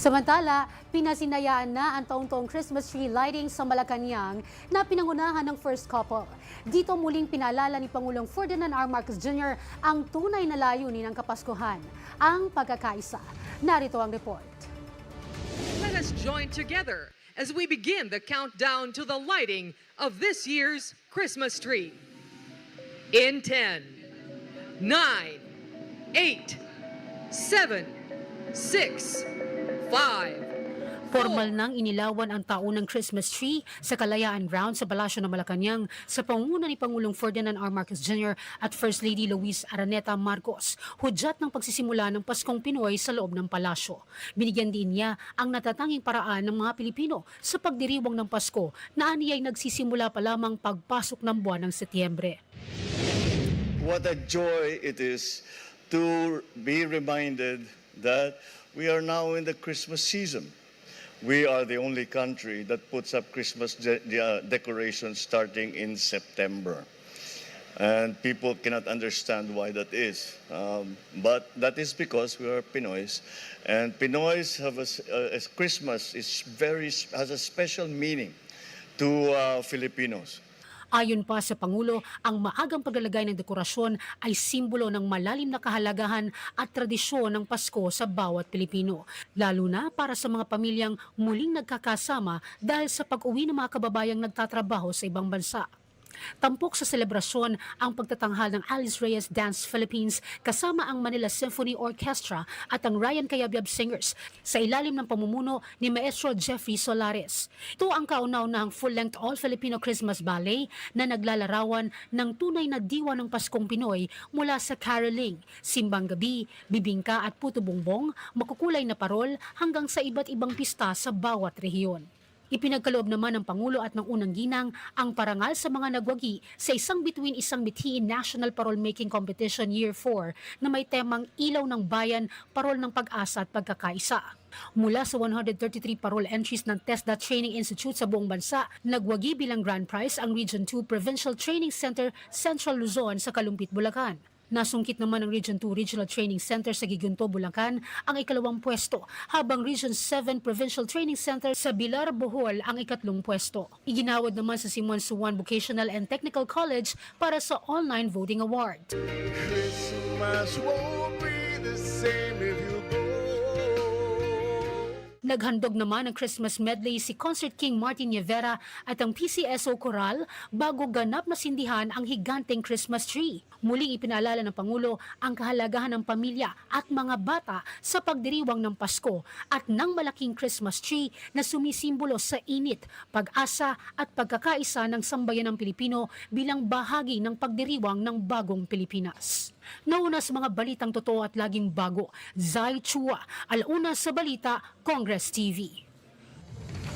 Samantala, pinasinayaan na ang taong-taong Christmas tree lighting sa Malacanang na pinangunahan ng first couple. Dito muling pinaalala ni Pangulong Ferdinand R. Marcos Jr. ang tunay na layunin ng Kapaskuhan, ang pagkakaisa. Narito ang report. Let us join together as we begin the countdown to the lighting of this year's Christmas tree. In 10, 9, 8, 7, 6, 5. Formal nang inilawan ang taunang Christmas tree sa Kalayaan Ground sa Palasyo ng Malacanang sa pangunguna ni Pangulong Ferdinand R. Marcos Jr. at First Lady Luis Araneta Marcos, hudyat ng pagsisimula ng Paskong Pinoy sa loob ng palasyo. Binigyan din niya ang natatanging paraan ng mga Pilipino sa pagdiriwang ng Pasko na aniyay nagsisimula pa lamang pagpasok ng buwan ng Setyembre. What a joy it is to be reminded that we are now in the Christmas season. We are the only country that puts up Christmas decorations starting in September. And people cannot understand why that is. But that is because we are Pinoys. And Pinoys have Christmas has a special meaning to Filipinos. Ayon pa sa Pangulo, ang maagang paglalagay ng dekorasyon ay simbolo ng malalim na kahalagahan at tradisyon ng Pasko sa bawat Pilipino, lalo na para sa mga pamilyang muling nagkakasama dahil sa pag-uwi ng mga kababayang nagtatrabaho sa ibang bansa. Tampok sa selebrasyon ang pagtatanghal ng Alice Reyes Dance Philippines kasama ang Manila Symphony Orchestra at ang Ryan Cayabyab Singers sa ilalim ng pamumuno ni Maestro Jeffrey Solares. Ito ang kauna-unahang full-length all-Filipino Christmas ballet na naglalarawan ng tunay na diwa ng Paskong Pinoy mula sa caroling, simbang gabi, bibingka at puto bongbong, makukulay na parol hanggang sa iba't ibang pista sa bawat rehiyon. Ipinagkaloob naman ng Pangulo at ng unang ginang ang parangal sa mga nagwagi sa isang bituin isang mithiin National Parol Making Competition Year 4 na may temang Ilaw ng Bayan, Parol ng Pag-asa at Pagkakaisa. Mula sa 133 parol entries ng TESDA Training Institute sa buong bansa, nagwagi bilang grand prize ang Region 2 Provincial Training Center Central Luzon sa Kalumpit, Bulacan. Nasungkit naman ng Region 2 Regional Training Center sa Gigunto, Bulacan ang ikalawang pwesto, habang Region 7 Provincial Training Center sa Bilar, Bohol ang ikatlong pwesto. Iginawad naman sa Simon Suwan Vocational and Technical College para sa Online Voting Award. Christmas won't be the same if you go. Naghandog naman ng Christmas medley si Concert King Martin Rivera at ang PCSO Choral bago ganap na sindihan ang higanteng Christmas tree. Muling ipinaalala ng Pangulo ang kahalagahan ng pamilya at mga bata sa pagdiriwang ng Pasko at ng malaking Christmas tree na sumisimbolo sa init, pag-asa at pagkakaisa ng sambayan ng Pilipino bilang bahagi ng pagdiriwang ng bagong Pilipinas. Nauna sa mga balitang totoo at laging bago, Zai Chua, Alauna sa Balita, Congress TV.